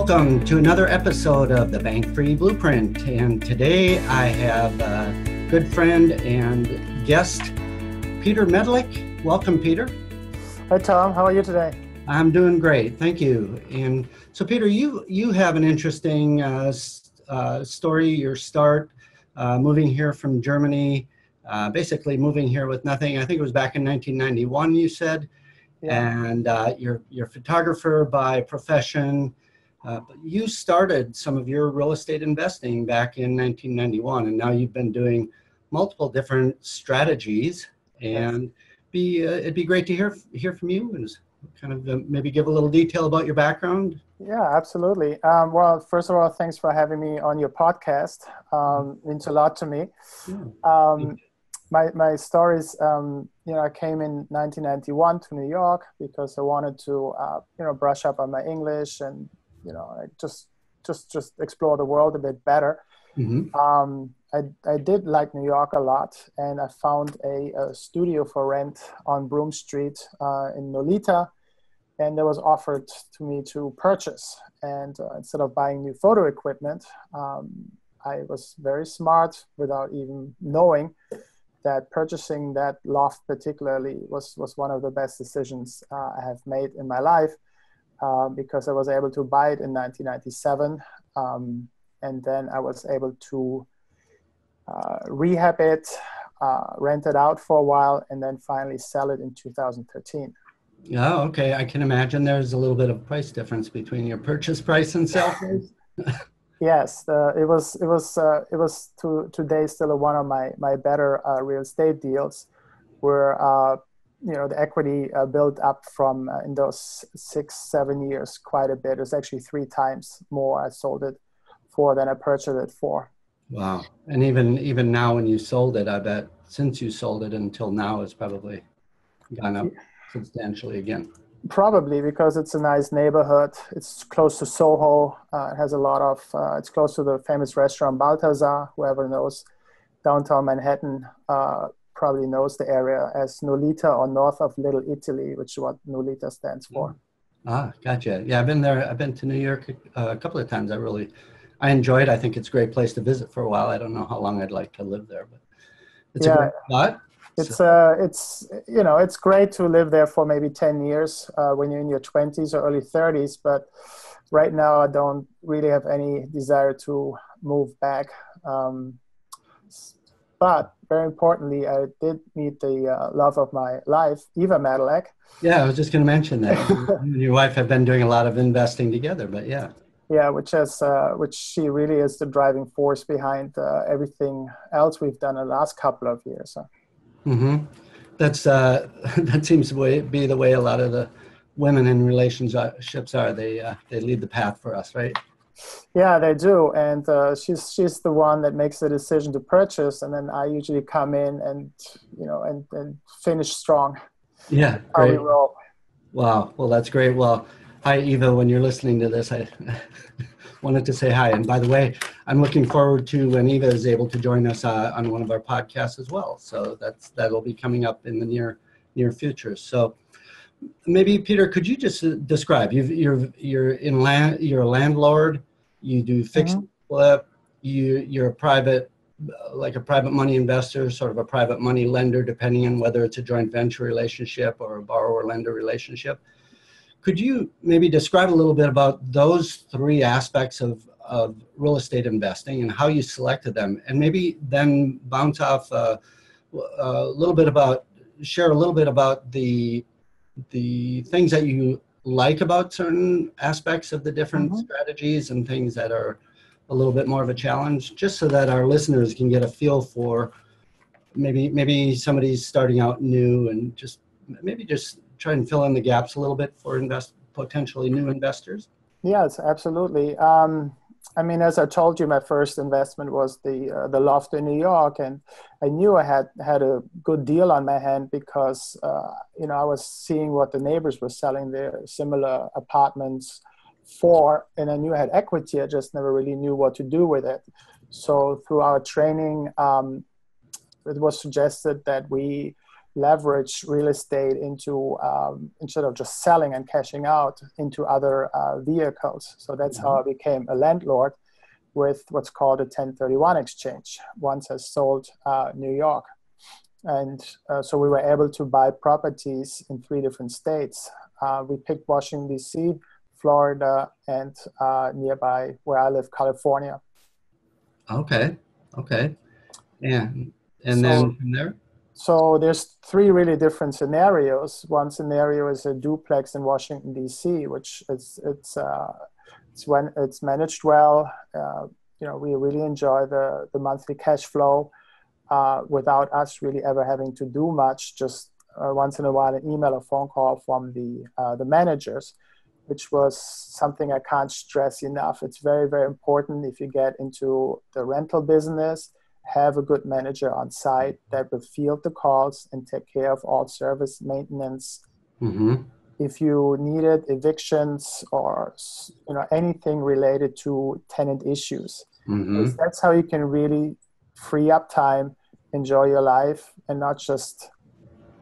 Welcome to another episode of the Bank Free Blueprint. And today I have a good friend and guest, Peter Medlik. Welcome, Peter. Hi, Tom. How are you today? I'm doing great. Thank you. And so, Peter, you have an interesting story, your start moving here from Germany, basically moving here with nothing. I think it was back in 1991, you said. Yeah. And you're a photographer by profession. But you started some of your real estate investing back in 1991, and now you've been doing multiple different strategies. And it'd be great to hear from you and kind of maybe give a little detail about your background. Yeah, absolutely. Well, first of all, thanks for having me on your podcast. Means a lot to me. Yeah. My stories, I came in 1991 to New York because I wanted to, brush up on my English and, I just explore the world a bit better. Mm-hmm. I did like New York a lot, and I found a studio for rent on Broome Street in Nolita, and that was offered to me to purchase. And instead of buying new photo equipment, I was very smart without even knowing that purchasing that loft particularly was one of the best decisions I have made in my life. Because I was able to buy it in 1997, and then I was able to rehab it, rent it out for a while, and then finally sell it in 2013. Oh, okay. I can imagine there's a little bit of price difference between your purchase price and sale price. Yes, it was today still one of my better real estate deals, where the equity built up from in those 6-7 years quite a bit. It's actually 3 times more I sold it for than I purchased it for. Wow. And even now when you sold it, I bet since you sold it until now, it's probably gone up substantially again. Probably because it's a nice neighborhood. It's close to Soho. It has a lot of, it's close to the famous restaurant Balthazar. Whoever knows downtown Manhattan probably knows the area as Nolita, or north of Little Italy, which is what Nolita stands for. Ah, gotcha. Yeah, I've been there. I've been to New York a couple of times. I enjoy it. I think it's a great place to visit for a while. I don't know how long I'd like to live there, but it's a great spot. It's great to live there for maybe 10 years when you're in your 20s or early 30s. But right now, I don't really have any desire to move back. But very importantly, I did meet the love of my life, Eva Medlik. Yeah, I was just going to mention that. You and your wife have been doing a lot of investing together, but yeah. Yeah, which she really is the driving force behind everything else we've done in the last couple of years. Mm-hmm. That seems to be the way a lot of the women in relationships are. They lead the path for us, right? Yeah, they do, and she's the one that makes the decision to purchase, and then I usually come in and and finish strong. Yeah, great. How we roll. Wow, well that's great. Well, hi Eva, when you're listening to this, I wanted to say hi. And by the way, I'm looking forward to when Eva is able to join us on one of our podcasts as well. So that'll be coming up in the near future. So maybe Peter, could you just describe? You're a landlord. You do fixed flip. You're a private money investor, sort of a private money lender, depending on whether it's a joint venture relationship or a borrower-lender relationship. Could you maybe describe a little bit about those 3 aspects of real estate investing and how you selected them, and maybe then bounce off share a little bit about the things that you like about certain aspects of the different strategies and things that are a little bit more of a challenge, just so that our listeners can get a feel for maybe somebody's starting out new and just try and fill in the gaps a little bit for potentially new investors. Yes, absolutely. As I told you, my first investment was the loft in New York, and I knew I had a good deal on my hand because I was seeing what the neighbors were selling their similar apartments for, and I knew I had equity. I just never really knew what to do with it. So through our training, it was suggested that we leverage real estate into, instead of just selling and cashing out, into other vehicles. So that's how I became a landlord with what's called a 1031 exchange, once I sold New York. And so we were able to buy properties in 3 different states. We picked Washington, D.C., Florida, and nearby where I live, California. Okay. Yeah. And So, then from there? so there's 3 really different scenarios. One scenario is a duplex in Washington, D.C., which it's when it's managed well. We really enjoy the monthly cash flow without us really ever having to do much. Just once in a while, an email or phone call from the managers, which was something I can't stress enough. It's very, very important if you get into the rental business, have a good manager on site that will field the calls and take care of all service maintenance. Mm-hmm. If you needed evictions or anything related to tenant issues, Mm-hmm. that's how you can really free up time, enjoy your life, and not just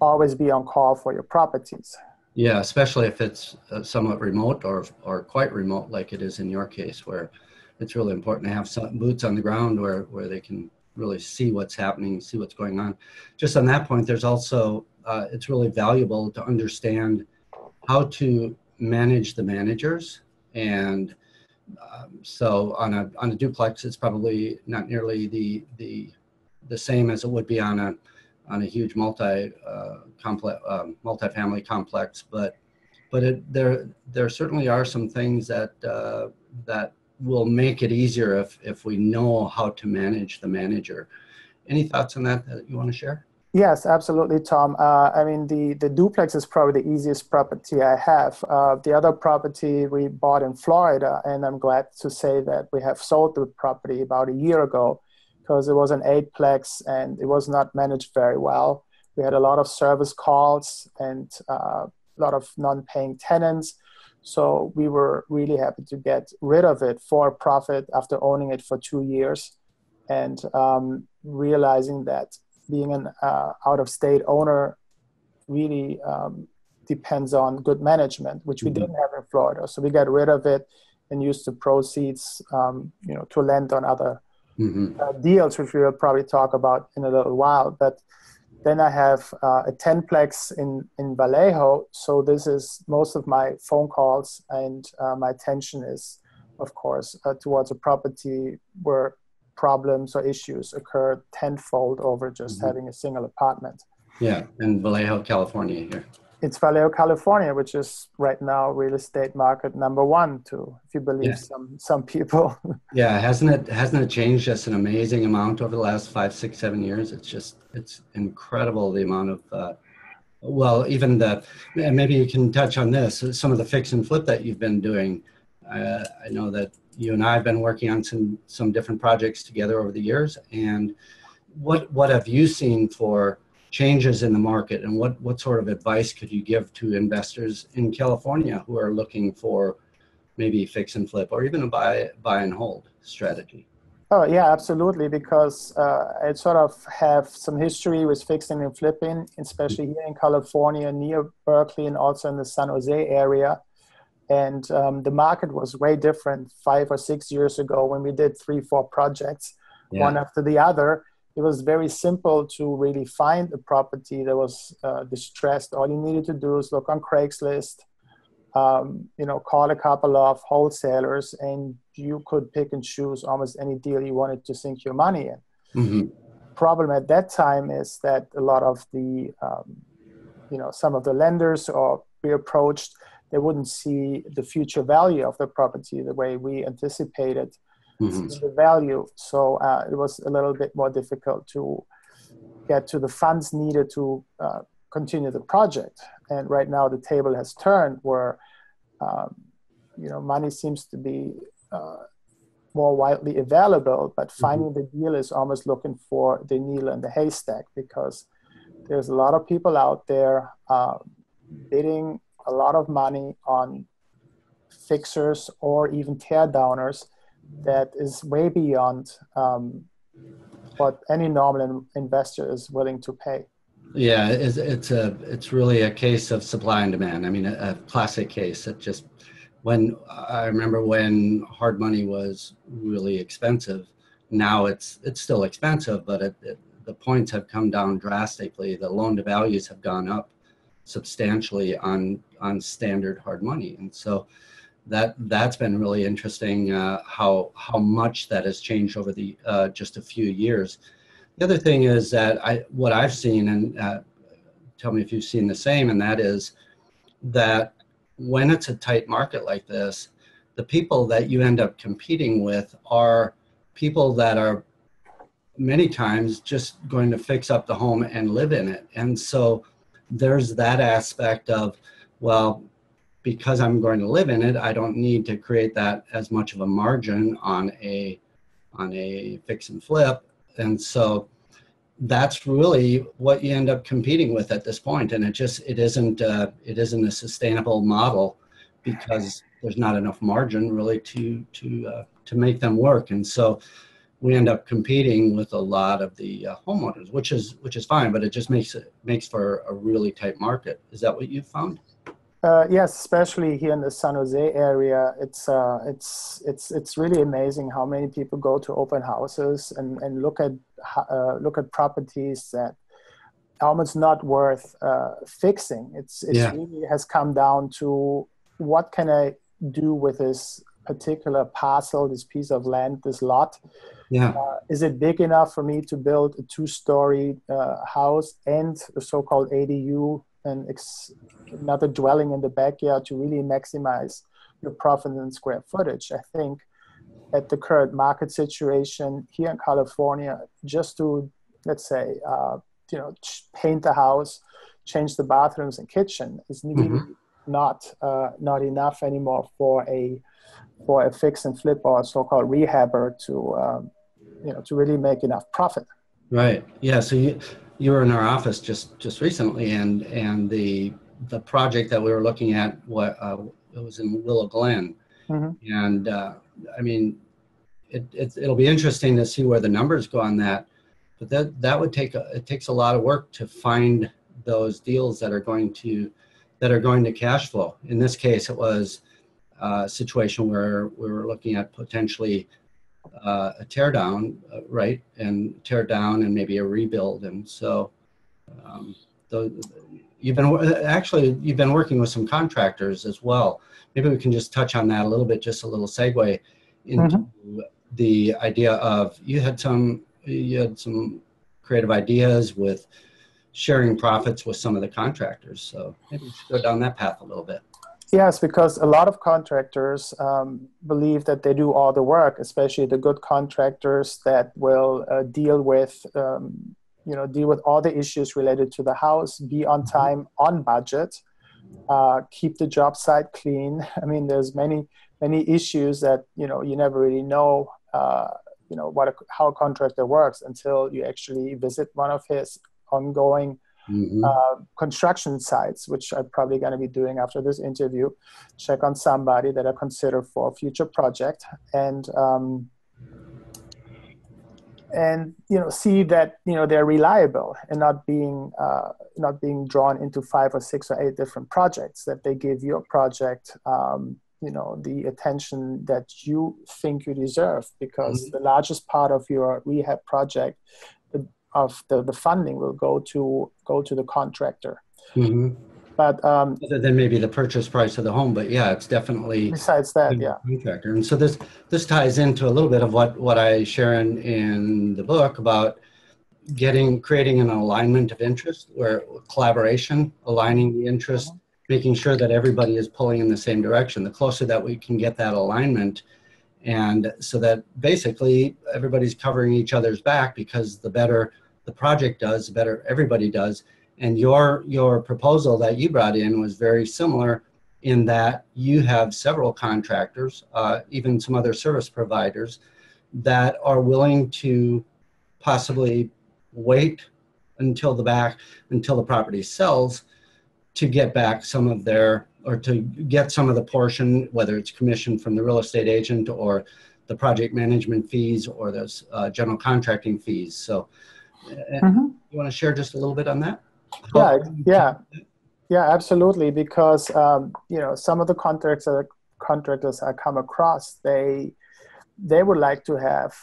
always be on call for your properties. Yeah, especially if it's somewhat remote or quite remote, like it is in your case, where it's really important to have some boots on the ground where they can really see what's happening, see what's going on. Just on that point, there's also, it's really valuable to understand how to manage the managers. And so on a duplex, it's probably not nearly the same as it would be on a huge multifamily complex, but there certainly are some things that will make it easier if we know how to manage the manager. Any thoughts on that you want to share? Yes, absolutely, Tom. The duplex is probably the easiest property I have. The other property we bought in Florida, and I'm glad to say that we have sold the property about a year ago, because it was an 8-plex and it was not managed very well. We had a lot of service calls and a lot of non-paying tenants. So we were really happy to get rid of it for profit after owning it for 2 years, and realizing that being an out-of-state owner really depends on good management, which we didn't have in Florida. So we got rid of it and used the proceeds to lend on other deals, which we will probably talk about in a little while. But then I have a 10-plex in Vallejo. So this is most of my phone calls, and my attention is, of course, towards a property where problems or issues occur tenfold over just having a single apartment. Yeah, in Vallejo, California here. It's Vallejo, California, which is right now real estate market #1 too, if you believe some people. Yeah, hasn't it changed just an amazing amount over the last 5, 6, 7 years? It's incredible the amount of and maybe you can touch on this, some of the fix and flip that you've been doing. I know that you and I have been working on some different projects together over the years. And what have you seen for changes in the market, and what sort of advice could you give to investors in California who are looking for maybe fix and flip or even a buy and hold strategy? Oh, yeah, absolutely. Because I sort of have some history with fixing and flipping, especially here in California, near Berkeley, and also in the San Jose area. And the market was way different 5 or 6 years ago when we did 3, 4 projects, one after the other. It was very simple to really find a property that was distressed. All you needed to do is look on Craigslist, call a couple of wholesalers, and you could pick and choose almost any deal you wanted to sink your money in. Mm-hmm. Problem at that time is that a lot of the, some of the lenders we approached, they wouldn't see the future value of the property the way we anticipated the value. So it was a little bit more difficult to get to the funds needed to continue the project. And right now the table has turned where, money seems to be more widely available, but finding the deal is almost looking for the needle in the haystack, because there's a lot of people out there bidding a lot of money on fixers or even tear downers that is way beyond what any normal investor is willing to pay. Yeah, it's really a case of supply and demand. I mean, a classic case. It just when I remember when hard money was really expensive. Now it's still expensive, but the points have come down drastically. The loan to values have gone up substantially on standard hard money, and so that's been really interesting. How much that has changed over the just a few years. The other thing is that what I've seen, and tell me if you've seen the same, and that is that when it's a tight market like this, the people that you end up competing with are people that are many times just going to fix up the home and live in it. And so there's that aspect of, well, because I'm going to live in it, I don't need to create that as much of a margin on a fix and flip. And so that's really what you end up competing with at this point. And it isn't a sustainable model because there's not enough margin really to make them work. And so we end up competing with a lot of the homeowners, which is fine, but it just makes for a really tight market. Is that what you've found? Yes, especially here in the San Jose area, it's really amazing how many people go to open houses and look at properties that almost not worth fixing. It's really has come down to what can I do with this particular parcel, this piece of land, this lot. Yeah. Is it big enough for me to build a 2-story house and a so-called ADU and another dwelling in the backyard to really maximize your profit in square footage? I think at the current market situation here in California, just to, let's say, paint the house, change the bathrooms and kitchen is really not enough anymore for a fix and flip or so-called rehabber to really make enough profit. Right. Yeah. So you were in our office just recently, and the project that we were looking at, it was in Willow Glen, and I mean, it'll be interesting to see where the numbers go on that. But it takes a lot of work to find those deals that are going to cash flow. In this case, it was a situation where we were looking at potentially a tear down, right, and tear down and maybe a rebuild. And so you've been working with some contractors as well. Maybe we can just touch on that a little bit, just a little segue into the idea of you had some creative ideas with sharing profits with some of the contractors. So maybe we should go down that path a little bit. Yes, because a lot of contractors believe that they do all the work, especially the good contractors that will deal with all the issues related to the house, be on time, on budget, keep the job site clean. I mean, there's many issues that you never really know how a contractor works until you actually visit one of his ongoing construction sites, which I'm probably going to be doing after this interview. Check on somebody that I consider for a future project, and see that they're reliable and not being drawn into 5 or 6 or 8 different projects. That they give your project the attention that you think you deserve, because the largest part of your rehab project of the funding will go to the contractor. But other than maybe the purchase price of the home, but yeah, it's definitely besides that, yeah. Contractor. And so this ties into a little bit of what I share in the book about creating an alignment of interest, where collaboration, aligning the interest, making sure that everybody is pulling in the same direction. The closer that we can get that alignment, and so that basically everybody's covering each other's back, because the better the project does, the better everybody does. And your proposal that you brought in was very similar in that you have several contractors, even some other service providers, that are willing to possibly wait until the property sells to get back some of their, or to get some of the portion, whether it's commission from the real estate agent or the project management fees or those general contracting fees. So you want to share just a little bit on that? Yeah, yeah, yeah, absolutely. Because some of the contractors I come across, they would like to have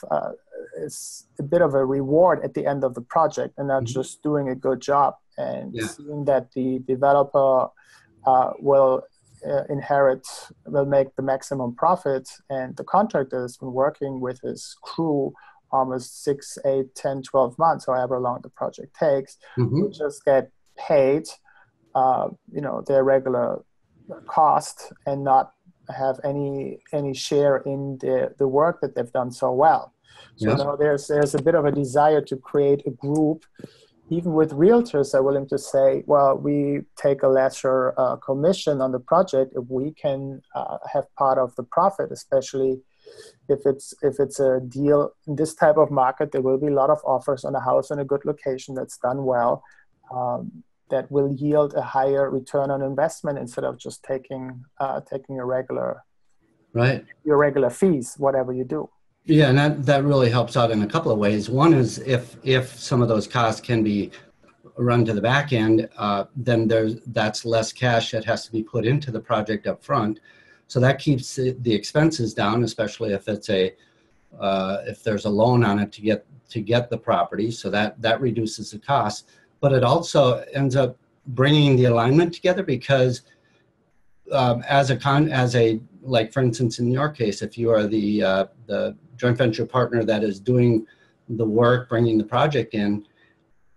it's a bit of a reward at the end of the project, and not just doing a good job and Yeah. seeing that the developer will will make the maximum profit, and the contractor has been working with his crew almost 6, 8, 10, 12 months, however long the project takes, will just get paid their regular cost and not have any share in the work that they've done so well. So Yeah. now there's a bit of a desire to create a group. Even with realtors are willing to say, well, we take a lesser commission on the project if we can have part of the profit, especially if it's a deal in this type of market. There will be a lot of offers on a house in a good location that's done well, that will yield a higher return on investment instead of just taking a regular your regular fees, whatever you do. Yeah, and that really helps out in a couple of ways. One is if some of those costs can be run to the back end, then that's less cash that has to be put into the project up front. So that keeps the expenses down, especially if it's if there's a loan on it to get the property. So that reduces the cost, but it also ends up bringing the alignment together because like for instance in your case, if you are the joint venture partner that is doing the work, bringing the project in,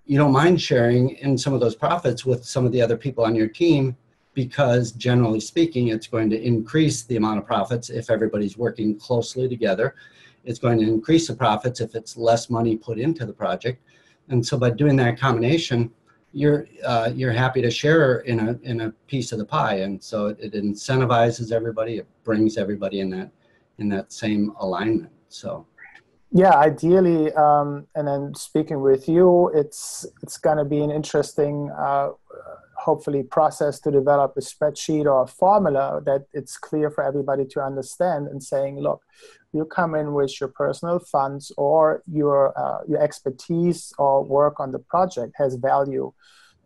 you don't mind sharing in some of those profits with some of the other people on your team, because generally speaking, it's going to increase the amount of profits if everybody's working closely together. It's going to increase the profits if it's less money put into the project. And so by doing that combination, you're happy to share in a piece of the pie. And so it incentivizes everybody. It brings everybody in that same alignment. So. Yeah, ideally, and then speaking with you, it's going to be an interesting, hopefully, process to develop a spreadsheet or a formula that it's clear for everybody to understand, and saying, look, you come in with your personal funds or your expertise or work on the project has value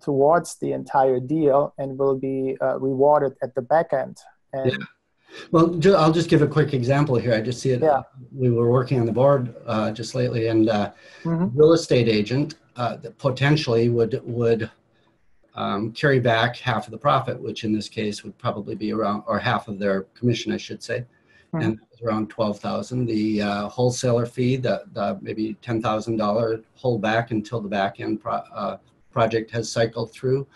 towards the entire deal and will be rewarded at the back end. And yeah. Well, I'll just give a quick example here. I just see it. Yeah. We were working on the board just lately, and real estate agent that potentially would carry back half of the profit, which in this case would probably be around, or half of their commission, I should say, and it was around $12,000. The wholesaler fee, the maybe $10,000 hold back until the back end project has cycled through.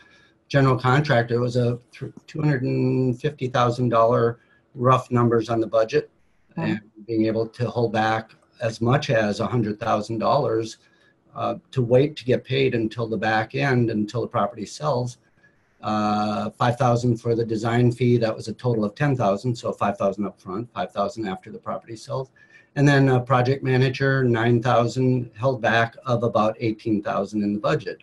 General contractor was a $250,000 rough numbers on the budget, and being able to hold back as much as $100,000 to wait to get paid until the back end, until the property sells. $5,000 for the design fee. That was a total of $10,000. So $5,000 up front, $5,000 after the property sells. And then a project manager, $9,000 held back of about $18,000 in the budget.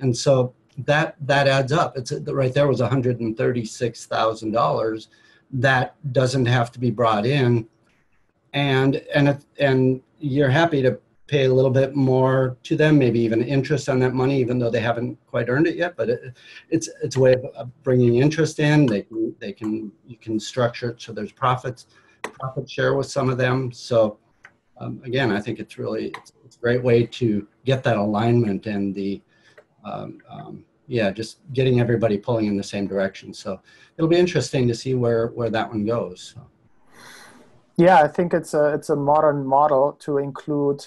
And so that adds up. It's right there was $136,000 that doesn't have to be brought in, and you're happy to pay a little bit more to them, maybe even interest on that money, even though they haven't quite earned it yet. But it's a way of bringing interest in. You can structure it so there's profit share with some of them. So again, I think it's a great way to get that alignment and the just getting everybody pulling in the same direction. So it'll be interesting to see where that one goes. So. Yeah, I think it's a modern model to include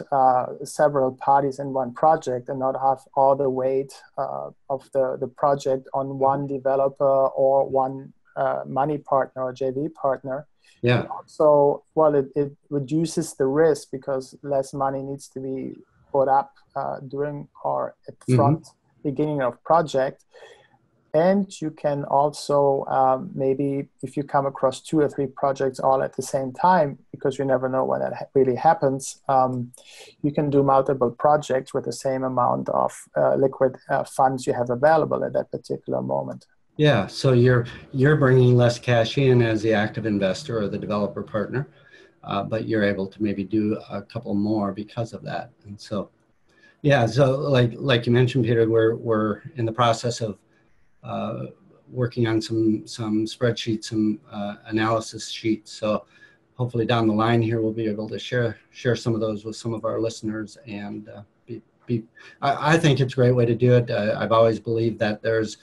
several parties in one project and not have all the weight of the project on one developer or one money partner or JV partner. Yeah. So, it reduces the risk because less money needs to be put up during or at the front beginning of project. And you can also maybe, if you come across 2 or 3 projects all at the same time, because you never know when that really happens, you can do multiple projects with the same amount of liquid funds you have available at that particular moment. Yeah, so you're bringing less cash in as the active investor or the developer partner, but you're able to maybe do a couple more because of that. And so Yeah, so like you mentioned, Peter, we're in the process of working on some spreadsheets, some analysis sheets. So hopefully down the line here, we'll be able to share some of those with some of our listeners. And I think it's a great way to do it. I've always believed that there's,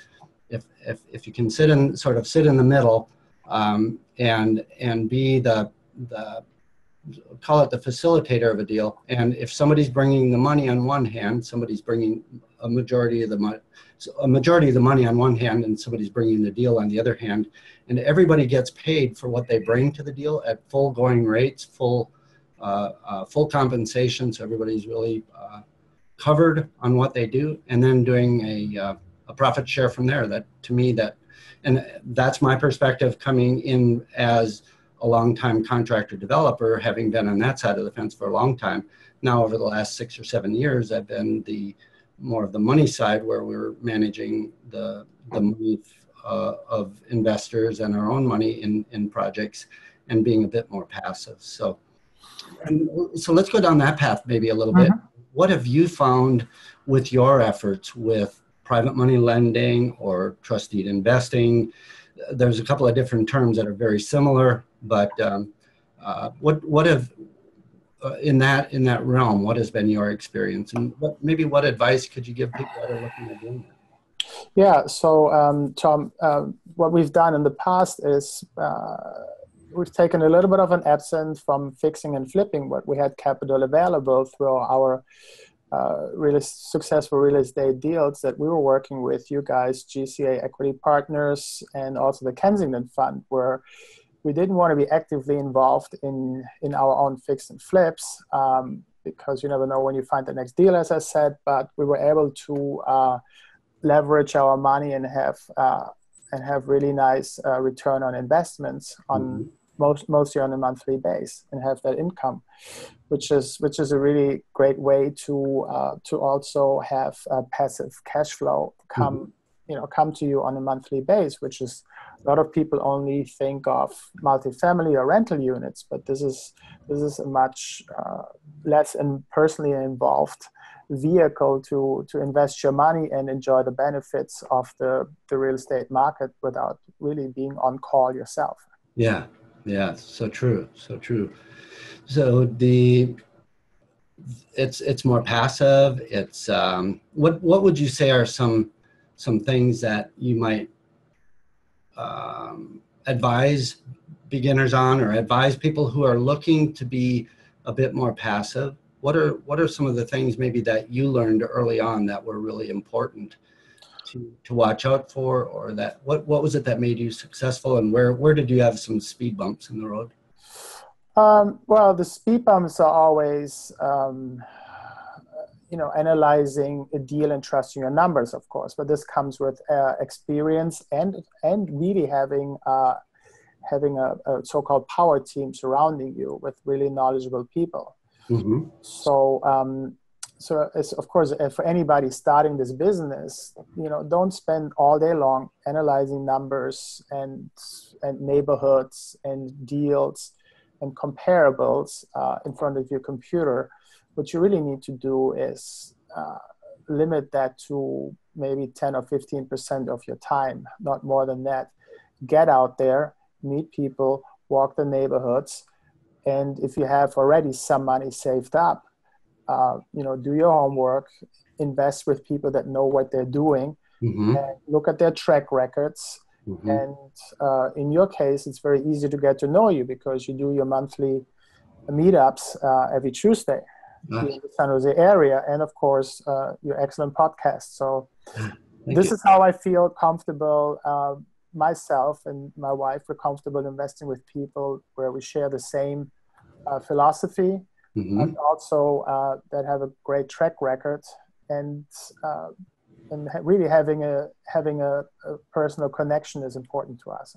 if you can sit in the middle, and be the call it the facilitator of a deal. And if somebody's bringing the money on one hand, somebody's bringing a majority of the money on one hand, and somebody's bringing the deal on the other hand, and everybody gets paid for what they bring to the deal at full going rates, full compensation. So everybody's really covered on what they do, and then doing a profit share from there. That, to me, and that's my perspective coming in as a long-time contractor developer, having been on that side of the fence for a long time. Now, over the last 6 or 7 years, I've been more of the money side, where we're managing the money of investors and our own money in projects, and being a bit more passive. So let's go down that path maybe a little bit. What have you found with your efforts with private money lending or trust deed investing? There's a couple of different terms that are very similar, but what have in that realm, what has been your experience, and what advice could you give people that are looking at doing that? Yeah, so Tom, what we've done in the past is we've taken a little bit of an absent from fixing and flipping, but we had capital available through our really successful real estate deals that we were working with you guys, GCA Equity Partners, and also the Kensington Fund, where we didn't want to be actively involved in our own fix and flips, because you never know when you find the next deal, as I said, but we were able to leverage our money and have really nice return on investments on mostly on a monthly base, and have that income, which is a really great way to also have passive cash flow come to you on a monthly base, which is a lot of people only think of multifamily or rental units, but this is a much less personally involved vehicle to invest your money and enjoy the benefits of the real estate market without really being on call yourself. Yeah, so true. So it's more passive. It's what would you say are some things that you might advise beginners on, or advise people who are looking to be a bit more passive? What are some of the things maybe that you learned early on that were really important to watch out for, or that what was it that made you successful, and where did you have some speed bumps in the road? Well, the speed bumps are always analyzing a deal and trusting your numbers, of course, but this comes with experience and really having a so-called power team surrounding you with really knowledgeable people. So it's, of course, for anybody starting this business, don't spend all day long analyzing numbers and neighborhoods and deals and comparables in front of your computer. What you really need to do is limit that to maybe 10 or 15% of your time, not more than that. Get out there, meet people, walk the neighborhoods, and if you have already some money saved up, do your homework, invest with people that know what they're doing, and look at their track records. And in your case, it's very easy to get to know you because you do your monthly meetups every Tuesday in the San Jose area, and of course, your excellent podcast. So this is how I feel comfortable. Myself and my wife were comfortable investing with people where we share the same philosophy, and also that have a great track record, and really having a personal connection is important to us.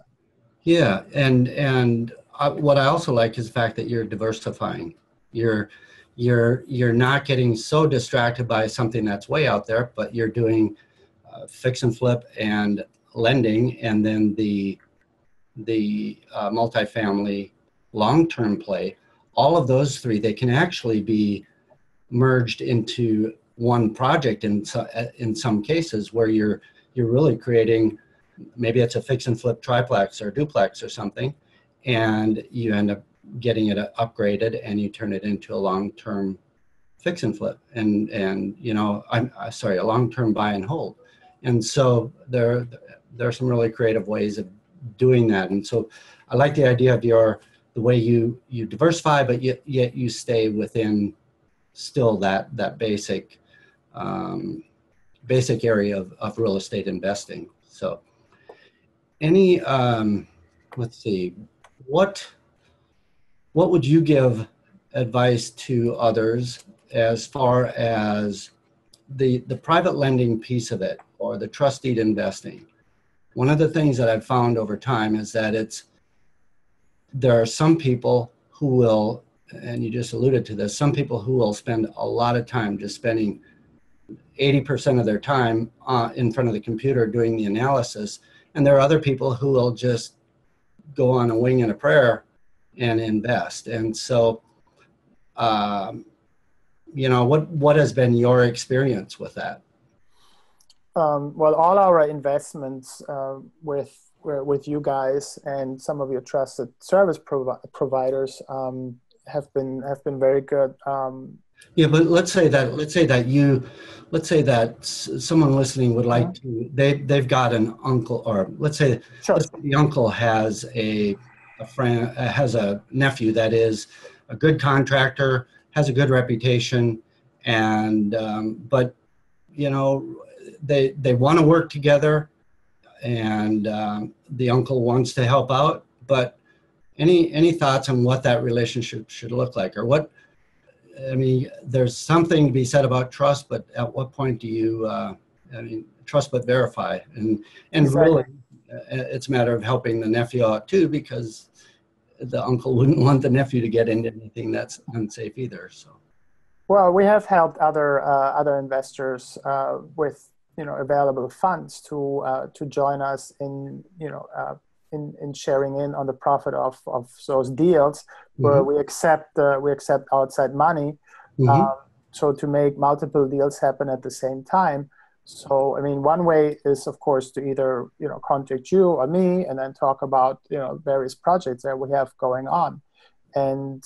Yeah, and what I also like is the fact that you're diversifying. You're not getting so distracted by something that's way out there, but you're doing fix and flip and lending, and then the multifamily long-term play. All of those three, they can actually be merged into one project in some cases where you're really creating, maybe it's a fix and flip triplex or duplex or something, and you end up getting it upgraded and you turn it into a long-term fix and flip, and I'm sorry, a long-term buy and hold. And so there are some really creative ways of doing that. And so I like the idea of the way you diversify, but yet you stay within still that basic area of real estate investing. So any let's see, what would you give advice to others as far as the private lending piece of it, or the trust deed investing? One of the things that I've found over time is that there are some people who will, and you just alluded to this, some people who will spend a lot of time just spending 80% of their time in front of the computer doing the analysis. And there are other people who will just go on a wing and a prayer and invest. And so, what has been your experience with that? Well, all our investments with you guys and some of your trusted service providers have been very good. Yeah, but let's say that someone listening would like to, they've got an uncle, or let's say the uncle has a friend, has a nephew that is a good contractor, has a good reputation, and but they want to work together, and the uncle wants to help out. But any thoughts on what that relationship should look like, or what? I mean, there's something to be said about trust, but at what point do you, trust but verify? And exactly. Really, it's a matter of helping the nephew out too, because the uncle wouldn't want the nephew to get into anything that's unsafe either. So, well, we have helped other investors with available funds to join us in in sharing in on the profit of those deals, where we accept outside money, so to make multiple deals happen at the same time. So, I mean, one way is, of course, to either contact you or me and then talk about various projects that we have going on, and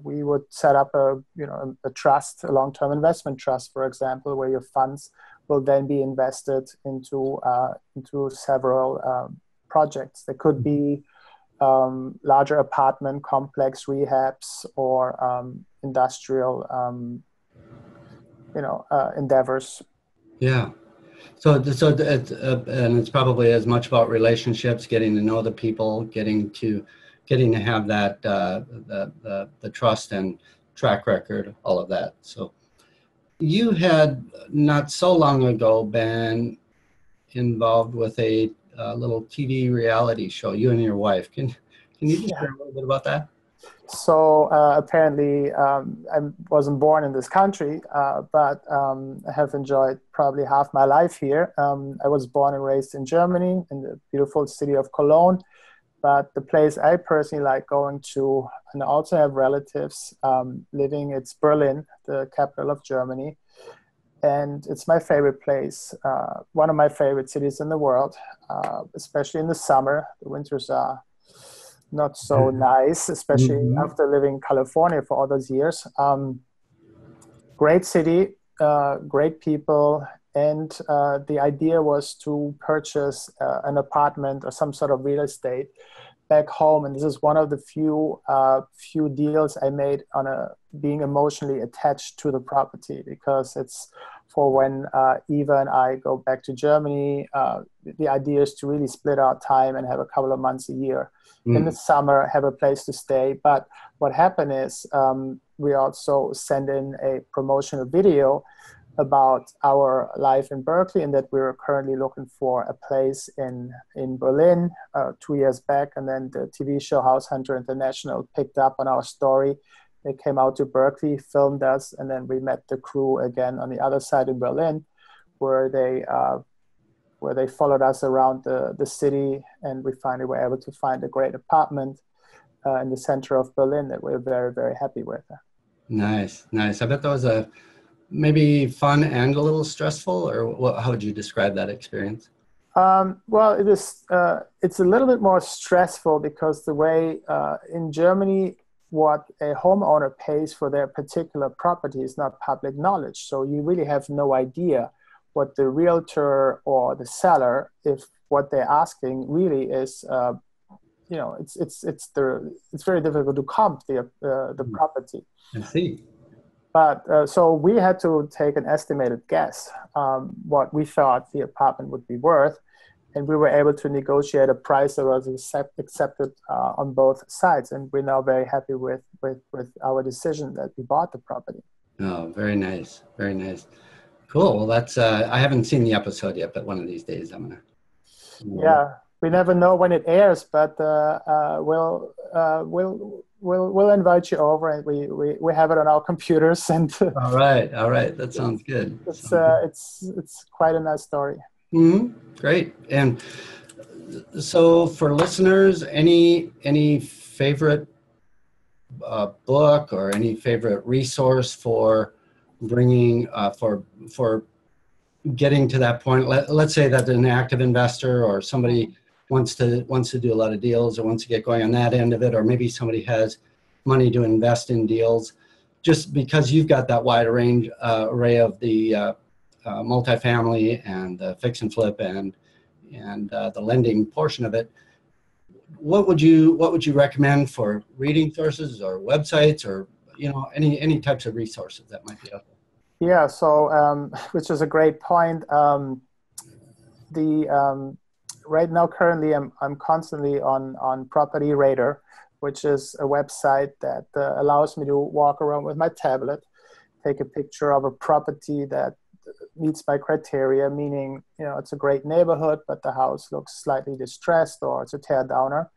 we would set up a trust, a long-term investment trust, for example, where your funds will then be invested into several projects. There could be larger apartment complex rehabs or industrial endeavors. Yeah. So it's probably as much about relationships, getting to know the people, getting to have that the trust and track record, all of that. So you had not so long ago been involved with a little TV reality show, you and your wife. Can you just share a little bit about that? So apparently I wasn't born in this country, but I have enjoyed probably half my life here. I was born and raised in Germany, in the beautiful city of Cologne. But the place I personally like going to, and I also have relatives living, it's Berlin, the capital of Germany. And it's my favorite place, one of my favorite cities in the world, especially in the summer. The winters are not so nice, especially after living in California for all those years. Great city, great people. And the idea was to purchase an apartment or some sort of real estate back home. And this is one of the few deals I made on being emotionally attached to the property, because it's for when Eva and I go back to Germany. The idea is to really split our time and have a couple of months a year in the summer, have a place to stay. But what happened is we also send in a promotional video about our life in Berkeley, and that we're currently looking for a place in Berlin 2 years back. And then the TV show House Hunter International picked up on our story. They came out to Berkeley, filmed us, and then we met the crew again on the other side in Berlin, where they followed us around the city, and we finally were able to find a great apartment in the center of Berlin that we're very, very happy with. Nice. I bet that was maybe fun and a little stressful, or how would you describe that experience? Well, it's a little bit more stressful because the way in Germany, what a homeowner pays for their particular property is not public knowledge. So you really have no idea what the realtor or the seller, if what they're asking really is, it's very difficult to comp the property. I see. But so we had to take an estimated guess what we thought the apartment would be worth, and we were able to negotiate a price that was accepted on both sides. And we're now very happy with our decision that we bought the property. Oh, very nice, very nice. Cool. Well, that's I haven't seen the episode yet, but one of these days I'm gonna. Yeah, we never know when it airs, but we'll invite you over, and we have it on our computers. And All right, that sounds good. It's quite a nice story. Great. And so for listeners, any favorite book or any favorite resource for bringing for getting to that point? Let's say that an active investor or somebody wants to do a lot of deals or wants to get going on that end of it, or maybe somebody has money to invest in deals. Just because you've got that wide range array of the multifamily and the fix and flip and the lending portion of it, what would you recommend for reading sources or websites, or any types of resources that might be out there? Yeah, so which is a great point. Right now, currently, I'm constantly on Property Radar, which is a website that allows me to walk around with my tablet, take a picture of a property that meets my criteria, meaning, it's a great neighborhood, but the house looks slightly distressed or it's a tear downer.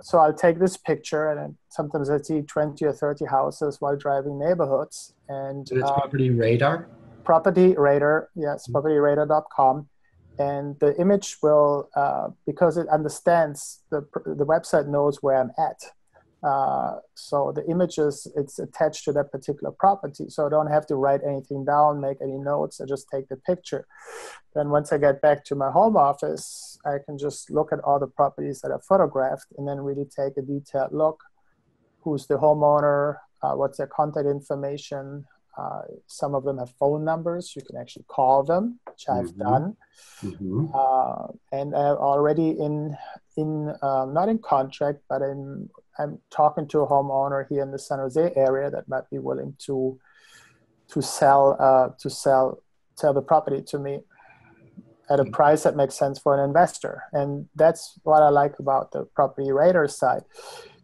So I'll take this picture, and then sometimes I see 20 or 30 houses while driving neighborhoods. And it's Property Radar? Property Radar, yes, propertyradar.com. And the image will, because it understands, the website knows where I'm at. So the images, it's attached to that particular property. So I don't have to write anything down, make any notes. I just take the picture. Then once I get back to my home office, I can just look at all the properties that I photographed and then really take a detailed look. Who's the homeowner? What's their contact information? Some of them have phone numbers. You can actually call them, which I've done. And I'm already not in contract, but I'm talking to a homeowner here in the San Jose area that might be willing to sell the property to me at a price that makes sense for an investor. And that's what I like about the Property Radar side.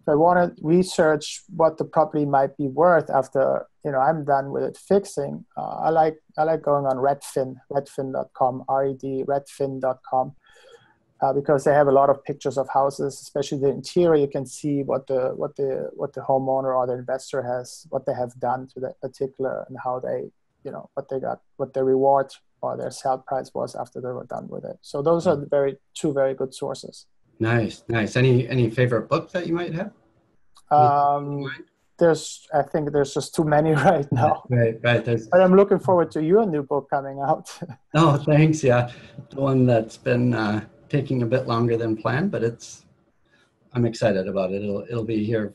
If I want to research what the property might be worth after I'm done with it fixing, I like going on redfin.com, redfin.com, because they have a lot of pictures of houses, especially the interior. You can see what the homeowner or the investor what they have done to that particular, and how they, what they got, what their reward or their sale price was after they were done with it. So those are two very good sources. Nice. Any favorite book that you might have? I think there's just too many right now. Right. But I'm looking forward to your new book coming out. Oh, thanks. Yeah, the one that's been taking a bit longer than planned, but I'm excited about it. It'll be here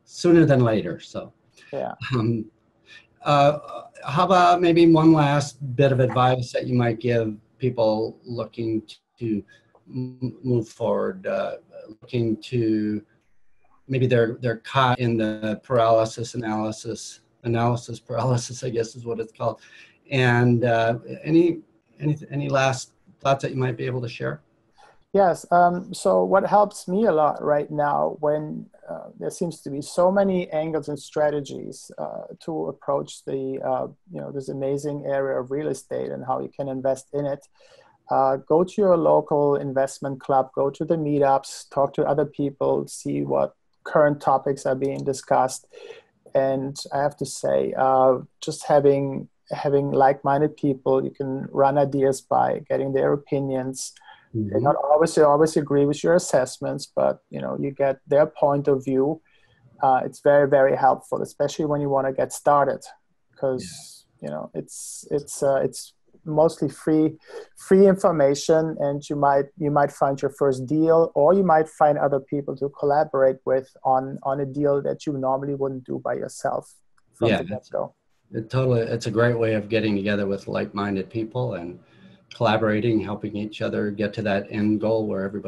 sooner than later. So yeah. How about maybe one last bit of advice that you might give people looking to move forward, looking to maybe they're caught in the analysis paralysis, I guess is what it's called. And any last thoughts that you might be able to share? Yes. So what helps me a lot right now, when there seems to be so many angles and strategies to approach this amazing area of real estate and how you can invest in it. Go to your local investment club, go to the meetups, talk to other people, see what current topics are being discussed. And I have to say, just having like-minded people, you can run ideas by getting their opinions. They not always agree with your assessments, but you get their point of view. It's very, very helpful, especially when you want to get started, because it's mostly free information, and you might find your first deal, or you might find other people to collaborate with on a deal that you normally wouldn't do by yourself from the get-go. It's a great way of getting together with like-minded people and collaborating, helping each other get to that end goal wherever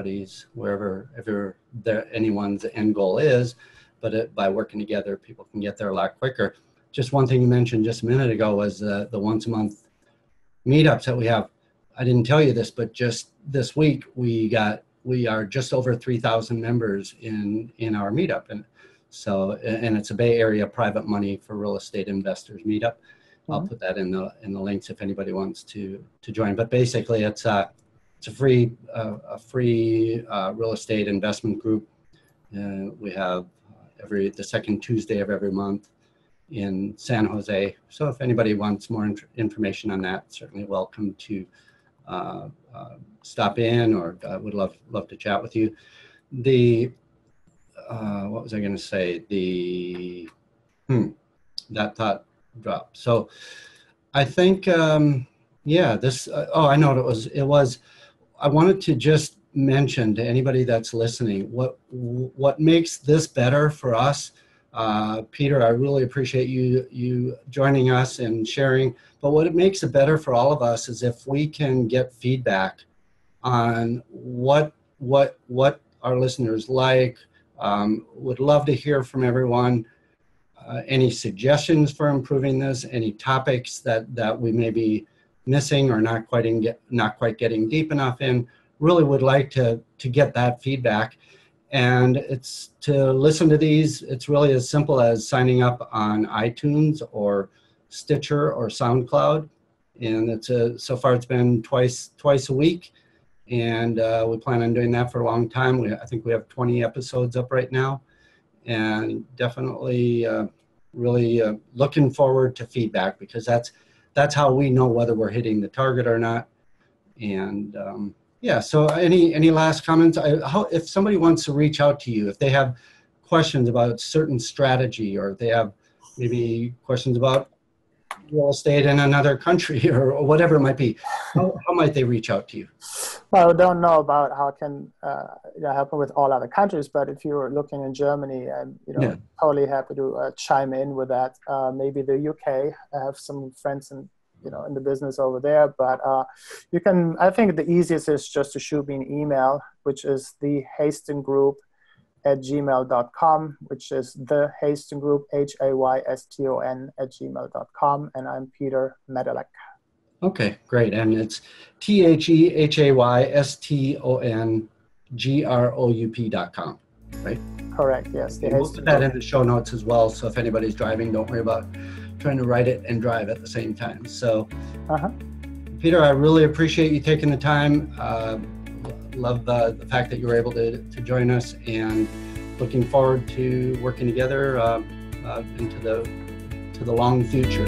anyone's end goal is. But by working together, people can get there a lot quicker. Just one thing you mentioned just a minute ago was the once a month meetups that we have. I didn't tell you this, but just this week we are just over 3,000 members in our meetup, and it's a Bay Area private money for real estate investors meetup. I'll put that in the links if anybody wants to join. But basically, it's a free real estate investment group. We have the second Tuesday of every month in San Jose. So if anybody wants more information on that, certainly welcome to stop in, or would love to chat with you. What was I going to say? That thought dropped. So I think, I know what it was. I wanted to just mention to anybody that's listening, what makes this better for us. Peter, I really appreciate you joining us and sharing, but what it makes it better for all of us is if we can get feedback on what our listeners like. Would love to hear from everyone. Any suggestions for improving this, any topics that we may be missing or not quite getting deep enough in. Really would like to get that feedback. And it's to listen to these, it's really as simple as signing up on iTunes or Stitcher or SoundCloud. And so far it's been twice a week. And we plan on doing that for a long time. I think we have 20 episodes up right now. And definitely really looking forward to feedback, because that's how we know whether we're hitting the target or not. And so any last comments? If somebody wants to reach out to you, if they have questions about certain strategy, or if they have maybe questions about real estate in another country or whatever it might be, how might they reach out to you? Well, I don't know about how I can help with all other countries, but if you're looking in Germany, I'm totally happy to chime in with that. Maybe the UK. I have some friends in the business over there, but you can. I think the easiest is just to shoot me an email, which is thehaystongroup@gmail.com, which is the Hayston Group, HAYSTON @gmail.com, and I'm Peter Medelek. Okay, great. And it's THEHAYSTONGROUP.com, right? Correct, yes. We'll put that in the show notes as well, so if anybody's driving, don't worry about trying to write it and drive at the same time. So, Peter, I really appreciate you taking the time. Love the fact that you were able to join us, and looking forward to working together into the long future.